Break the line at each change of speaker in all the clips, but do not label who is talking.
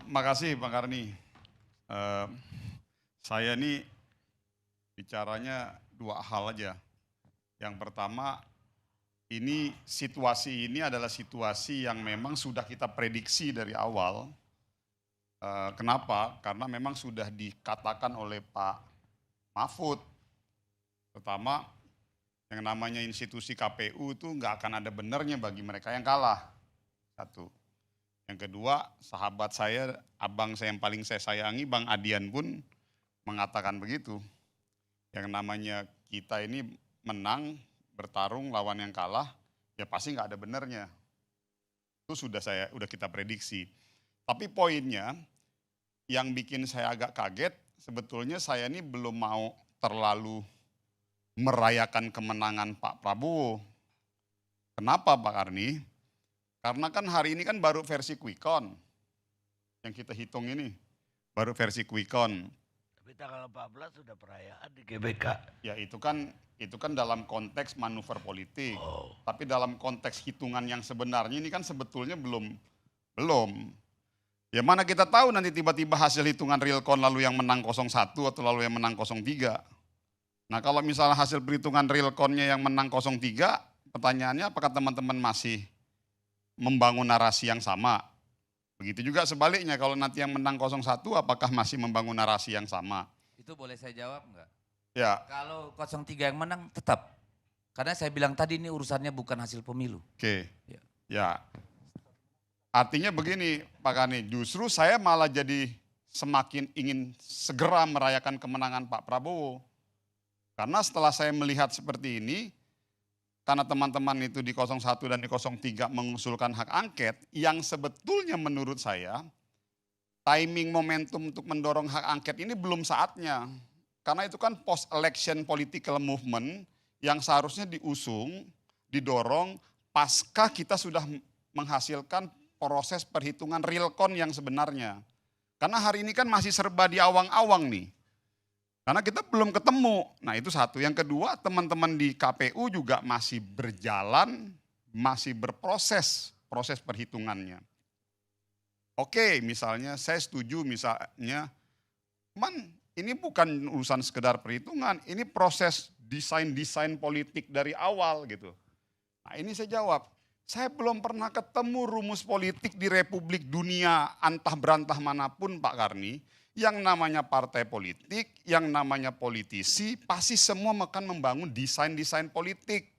Makasih Bang Karni. Eh, saya ini bicaranya dua hal aja. Yang pertama, ini situasi ini adalah situasi yang memang sudah kita prediksi dari awal. Kenapa? Karena memang sudah dikatakan oleh Pak Mahfud, terutama yang namanya institusi KPU itu nggak akan ada benernya bagi mereka yang kalah. Satu. Yang kedua, sahabat saya, abang saya yang paling saya sayangi, Bang Adian pun mengatakan begitu. Yang namanya kita ini menang, bertarung lawan yang kalah, ya pasti nggak ada benernya. Itu udah kita prediksi. Tapi poinnya, yang bikin saya agak kaget, sebetulnya saya ini belum mau terlalu merayakan kemenangan Pak Prabowo. Kenapa Pak Karni? Karena kan hari ini kan baru versi quick count yang kita hitung ini, baru versi quick count.
Tapi tanggal 14 sudah perayaan di GBK.
Ya itu kan dalam konteks manuver politik. Tapi dalam konteks hitungan yang sebenarnya ini kan sebetulnya belum. Ya mana kita tahu nanti tiba-tiba hasil hitungan real count lalu yang menang 01 atau lalu yang menang 03. Nah kalau misalnya hasil perhitungan real count-nya yang menang 03, pertanyaannya apakah teman-teman masih membangun narasi yang sama? Begitu juga sebaliknya, kalau nanti yang menang 01 apakah masih membangun narasi yang sama?
Itu boleh saya jawab enggak?
Ya.
Kalau 03 yang menang tetap. Karena saya bilang tadi ini urusannya bukan hasil pemilu.
Oke. Ya. Artinya begini Pak Kani, justru saya malah jadi semakin ingin segera merayakan kemenangan Pak Prabowo. Karena setelah saya melihat seperti ini, karena teman-teman itu di 01 dan di 03 mengusulkan hak angket, yang sebetulnya menurut saya, timing momentum untuk mendorong hak angket ini belum saatnya. Karena itu kan post-election political movement yang seharusnya diusung, didorong, pasca kita sudah menghasilkan proses perhitungan real count yang sebenarnya. Karena hari ini kan masih serba di awang-awang nih. Karena kita belum ketemu. Nah itu satu. Yang kedua, teman-teman di KPU juga masih berjalan, masih berproses proses perhitungannya. Oke, misalnya saya setuju misalnya, ini bukan urusan sekedar perhitungan, ini proses desain politik dari awal gitu. Nah ini saya jawab, saya belum pernah ketemu rumus politik di Republik Dunia antah berantah manapun Pak Karni, yang namanya partai politik, yang namanya politisi, pasti semua akan membangun desain politik.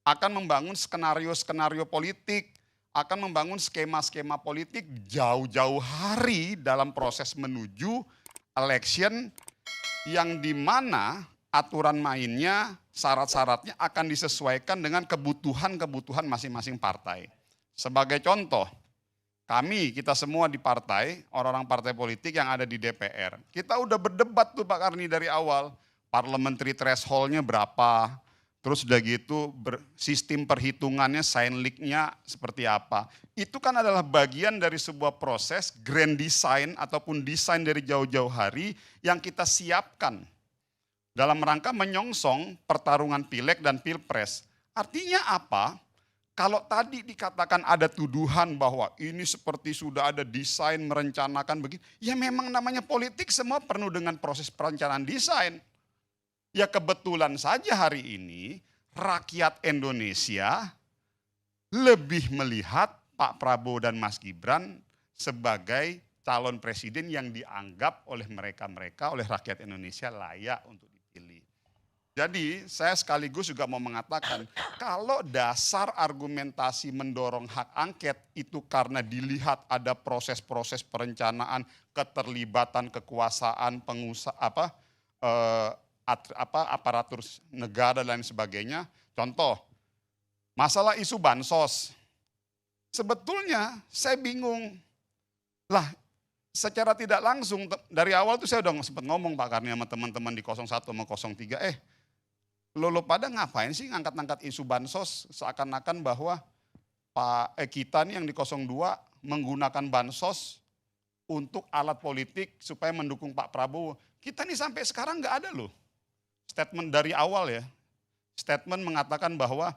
Akan membangun skenario politik, akan membangun skema politik jauh-jauh hari dalam proses menuju election yang dimana aturan mainnya, syarat-syaratnya akan disesuaikan dengan kebutuhan masing-masing partai. Sebagai contoh, kita semua di partai, orang-orang partai politik yang ada di DPR, kita udah berdebat tuh Pak Karni dari awal, parliamentary threshold-nya berapa, terus udah gitu sistem perhitungannya, sign leak-nya seperti apa. Itu kan adalah bagian dari sebuah proses grand design ataupun desain dari jauh-jauh hari yang kita siapkan dalam rangka menyongsong pertarungan pileg dan pilpres. Artinya apa? Kalau tadi dikatakan ada tuduhan bahwa ini seperti sudah ada desain merencanakan begini, ya memang namanya politik semua penuh dengan proses perencanaan desain. Ya kebetulan saja hari ini rakyat Indonesia lebih melihat Pak Prabowo dan Mas Gibran sebagai calon presiden yang dianggap oleh mereka oleh rakyat Indonesia layak untuk dipilih. Jadi saya sekaligus juga mau mengatakan, kalau dasar argumentasi mendorong hak angket itu karena dilihat ada proses-proses perencanaan, keterlibatan kekuasaan aparatur negara dan lain sebagainya. Contoh, masalah isu bansos. Sebetulnya saya bingung. Lah, secara tidak langsung dari awal tuh saya udah sempat ngomong Pak Karni sama teman-teman di 01 sama 03, lo pada ngapain sih ngangkat-ngangkat isu bansos seakan-akan bahwa kita nih yang di 02 menggunakan bansos untuk alat politik supaya mendukung Pak Prabowo. Kita nih sampai sekarang nggak ada loh statement dari awal ya. Statement mengatakan bahwa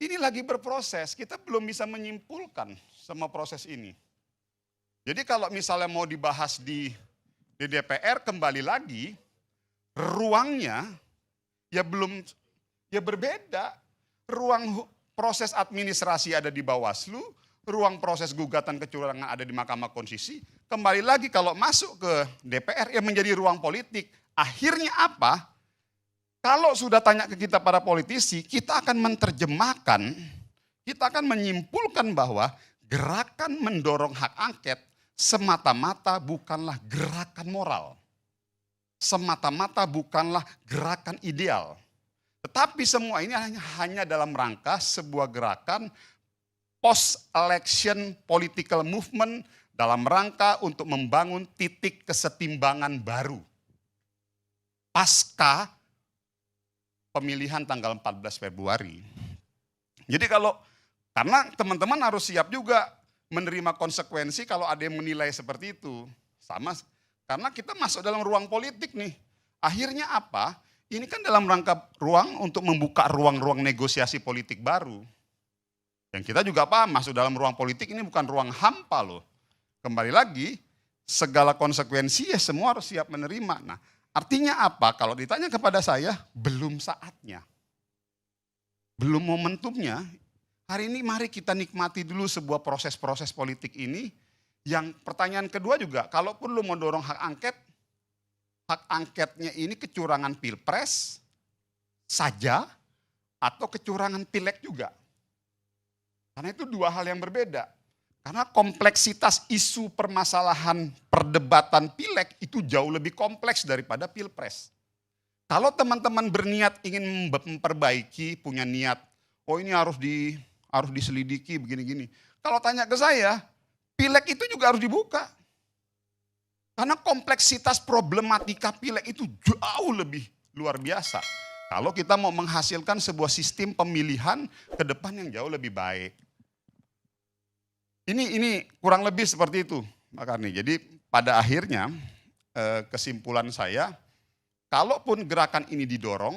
Ini lagi berproses, kita belum bisa menyimpulkan semua proses ini. Jadi kalau misalnya mau dibahas di DPR kembali lagi, ruangnya ya belum, ya berbeda. Proses administrasi ada di Bawaslu, ruang proses gugatan kecurangan ada di Mahkamah Konstitusi. Kembali lagi kalau masuk ke DPR ya menjadi ruang politik. Akhirnya apa? Kalau sudah tanya ke kita para politisi, kita akan menerjemahkan, kita akan menyimpulkan bahwa gerakan mendorong hak angket semata-mata bukanlah gerakan moral. Semata-mata bukanlah gerakan ideal. Tetapi semua ini hanya dalam rangka sebuah gerakan post-election political movement dalam rangka untuk membangun titik kesetimbangan baru. Pasca pemilihan tanggal 14 Februari. Jadi karena teman-teman harus siap juga menerima konsekuensi kalau ada yang menilai seperti itu. Sama, karena kita masuk dalam ruang politik nih. Akhirnya apa? Ini kan dalam rangka ruang untuk membuka ruang-ruang negosiasi politik baru. Yang kita juga paham masuk dalam ruang politik ini bukan ruang hampa loh. Kembali lagi, segala konsekuensi ya semua harus siap menerima. Nah, artinya apa? Kalau ditanya kepada saya, belum saatnya. Belum momentumnya. Hari ini mari kita nikmati dulu sebuah proses-proses politik ini. Yang pertanyaan kedua juga, kalaupun lu mau dorong hak angketnya ini kecurangan pilpres saja atau kecurangan pileg juga. Karena itu dua hal yang berbeda. Karena kompleksitas isu permasalahan perdebatan pileg itu jauh lebih kompleks daripada pilpres. Kalau teman-teman berniat ingin memperbaiki, punya niat, oh ini harus diselidiki begini-gini. Kalau tanya ke saya, pileg itu juga harus dibuka. Karena kompleksitas problematika pileg itu jauh lebih luar biasa. Kalau kita mau menghasilkan sebuah sistem pemilihan ke depan yang jauh lebih baik. Ini kurang lebih seperti itu, Pak Karni. Jadi pada akhirnya kesimpulan saya, kalaupun gerakan ini didorong,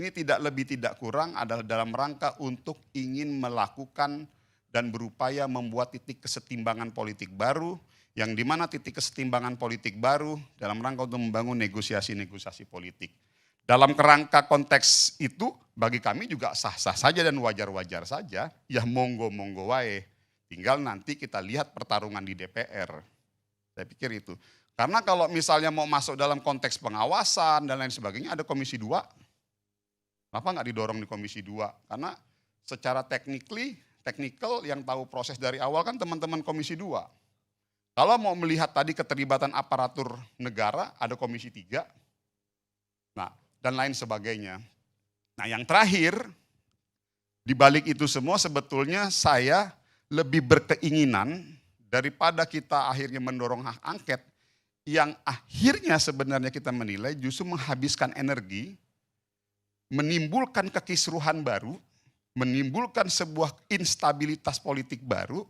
ini tidak lebih tidak kurang adalah dalam rangka untuk ingin melakukan dan berupaya membuat titik kesetimbangan politik baru, yang dimana titik kesetimbangan politik baru dalam rangka untuk membangun negosiasi-negosiasi politik. Dalam kerangka konteks itu bagi kami juga sah-sah saja dan wajar-wajar saja, ya monggo-monggo wae. Tinggal nanti kita lihat pertarungan di DPR. Saya pikir itu. Karena kalau misalnya mau masuk dalam konteks pengawasan dan lain sebagainya ada Komisi 2. Kenapa nggak didorong di Komisi 2? Karena secara teknikal yang tahu proses dari awal kan teman-teman Komisi 2. Kalau mau melihat tadi keterlibatan aparatur negara ada Komisi 3. Nah, dan lain sebagainya. Nah, yang terakhir di balik itu semua sebetulnya saya lebih berkeinginan daripada kita akhirnya mendorong hak angket yang akhirnya sebenarnya kita menilai justru menghabiskan energi, menimbulkan kekisruhan baru, menimbulkan sebuah instabilitas politik baru.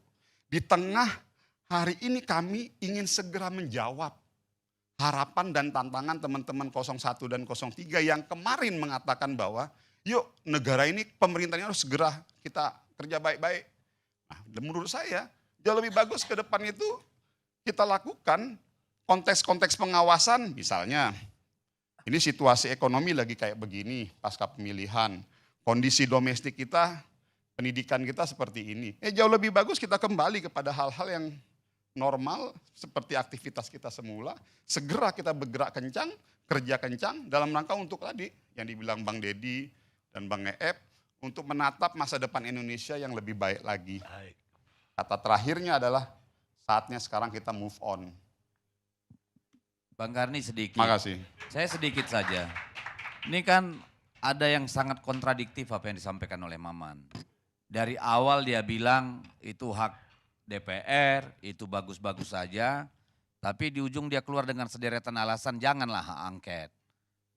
Di tengah hari ini kami ingin segera menjawab harapan dan tantangan teman-teman 01 dan 03 yang kemarin mengatakan bahwa yuk negara ini pemerintahnya harus segera kita kerja baik-baik. Nah, menurut saya jauh lebih bagus ke depan itu kita lakukan konteks-konteks pengawasan. Misalnya ini situasi ekonomi lagi kayak begini pasca pemilihan. Kondisi domestik kita, pendidikan kita seperti ini. Jauh lebih bagus kita kembali kepada hal-hal yang normal seperti aktivitas kita semula. Segera kita bergerak kencang, kerja kencang dalam rangka untuk tadi yang dibilang Bang Deddy dan Bang Eep. Untuk menatap masa depan Indonesia yang lebih baik lagi.
Baik.
Kata terakhirnya adalah saatnya sekarang kita move on.
Bang Karni sedikit.
Makasih.
Saya sedikit saja. Ini kan ada yang sangat kontradiktif apa yang disampaikan oleh Maman. Dari awal dia bilang itu hak DPR, itu bagus-bagus saja. Tapi di ujung dia keluar dengan sederetan alasan janganlah hak angket.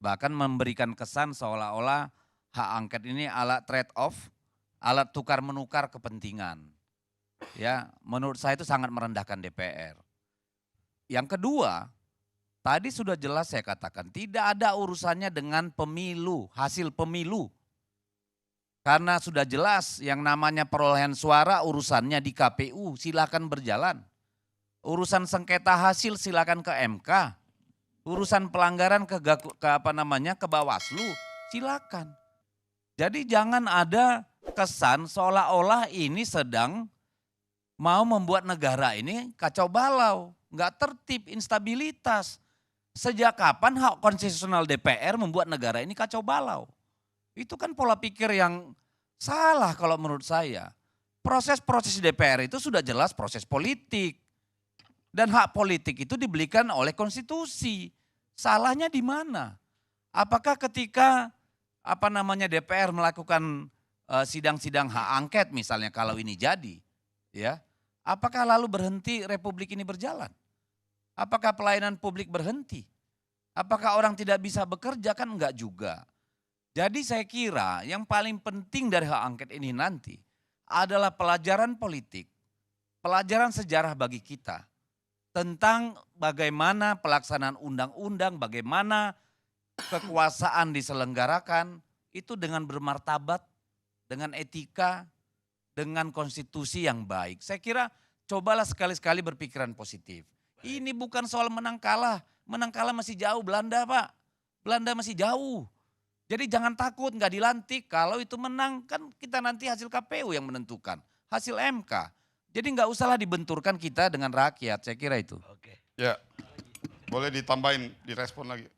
Bahkan memberikan kesan seolah-olah hak angket ini alat trade off, alat tukar-menukar kepentingan. Ya, menurut saya itu sangat merendahkan DPR. Yang kedua, tadi sudah jelas saya katakan, tidak ada urusannya dengan pemilu, hasil pemilu. Karena sudah jelas yang namanya perolehan suara urusannya di KPU, silakan berjalan. Urusan sengketa hasil silakan ke MK. Urusan pelanggaran ke Bawaslu, silakan. Jadi jangan ada kesan seolah-olah ini sedang mau membuat negara ini kacau balau, nggak tertib, instabilitas. Sejak kapan hak konstitusional DPR membuat negara ini kacau balau? Itu kan pola pikir yang salah kalau menurut saya. Proses-proses DPR itu sudah jelas proses politik. Dan hak politik itu diberikan oleh konstitusi. Salahnya di mana? Apakah ketika DPR melakukan sidang-sidang hak angket misalnya kalau ini jadi, ya, apakah lalu berhenti republik ini berjalan? Apakah pelayanan publik berhenti? Apakah orang tidak bisa bekerja? Kan enggak juga. Jadi saya kira yang paling penting dari hak angket ini nanti adalah pelajaran politik, pelajaran sejarah bagi kita tentang bagaimana pelaksanaan undang-undang, bagaimana kekuasaan diselenggarakan itu dengan bermartabat, dengan etika, dengan konstitusi yang baik. Saya kira cobalah sekali-sekali berpikiran positif. Ini bukan soal menang kalah masih jauh Belanda Pak, Belanda masih jauh. Jadi jangan takut nggak dilantik, kalau itu menang kan kita nanti hasil KPU yang menentukan, hasil MK. Jadi nggak usahlah dibenturkan kita dengan rakyat, saya kira itu.
Oke.
Ya, boleh ditambahin, direspon lagi.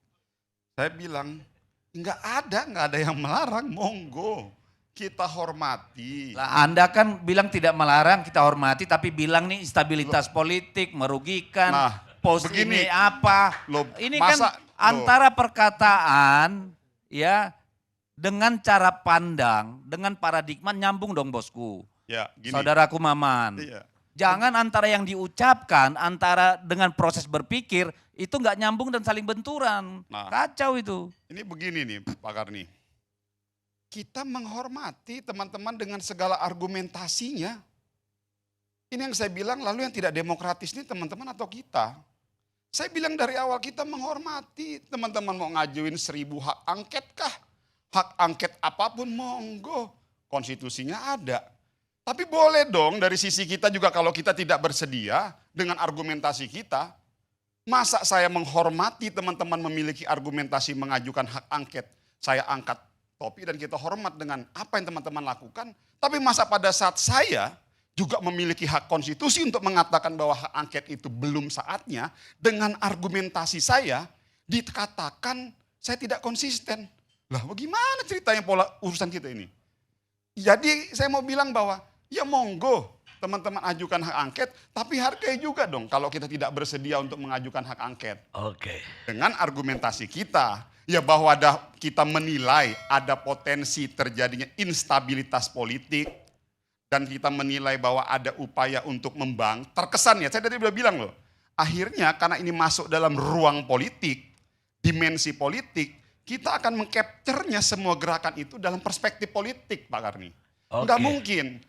Saya bilang, nggak ada yang melarang, monggo. Kita hormati.
Lah Anda kan bilang tidak melarang, kita hormati, tapi bilang nih stabilitas politik merugikan, pos
begini,
ini apa. Ini kan antara perkataan ya dengan cara pandang, dengan paradigma nyambung dong bosku.
Ya, gini.
Saudaraku Maman.
Iya.
Jangan antara yang diucapkan, antara dengan proses berpikir, itu nggak nyambung dan saling benturan. Kacau itu.
Ini begini nih Pak Karni. Kita menghormati teman-teman dengan segala argumentasinya. Ini yang saya bilang, lalu yang tidak demokratis ini teman-teman atau kita? Saya bilang dari awal kita menghormati, teman-teman mau ngajuin 1000 hak angket kah? Hak angket apapun monggo, konstitusinya ada. Tapi boleh dong dari sisi kita juga kalau kita tidak bersedia dengan argumentasi kita. Masa saya menghormati teman-teman memiliki argumentasi mengajukan hak angket, saya angkat topi dan kita hormat dengan apa yang teman-teman lakukan. Tapi masa pada saat saya juga memiliki hak konstitusi untuk mengatakan bahwa hak angket itu belum saatnya, dengan argumentasi saya dikatakan saya tidak konsisten. Lah bagaimana ceritanya pola urusan kita ini? Jadi saya mau bilang bahwa ya monggo teman-teman ajukan hak angket, tapi hargai juga dong kalau kita tidak bersedia untuk mengajukan hak angket.
Oke.
Dengan argumentasi kita, ya bahwa kita menilai ada potensi terjadinya instabilitas politik, dan kita menilai bahwa ada upaya untuk terkesan ya, saya tadi udah bilang loh, akhirnya karena ini masuk dalam ruang politik, dimensi politik, kita akan mengcapture-nya semua gerakan itu dalam perspektif politik Pak Karni. Enggak mungkin.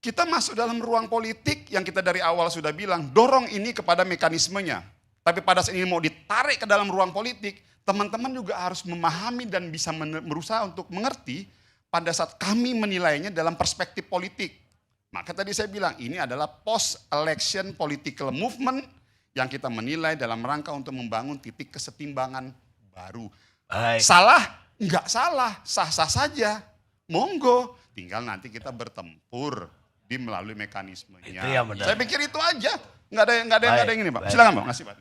Kita masuk dalam ruang politik yang kita dari awal sudah bilang, dorong ini kepada mekanismenya. Tapi pada saat ini mau ditarik ke dalam ruang politik, teman-teman juga harus memahami dan bisa berusaha untuk mengerti pada saat kami menilainya dalam perspektif politik. Maka tadi saya bilang ini adalah post-election political movement yang kita menilai dalam rangka untuk membangun titik kesetimbangan baru.
Baik.
Salah? Enggak salah, sah-sah saja. Monggo, tinggal nanti kita bertempur di melalui mekanismenya.
Itu yang benar.
Saya pikir itu aja. Enggak ada yang ini Pak. Silakan Pak, ngasih Pak.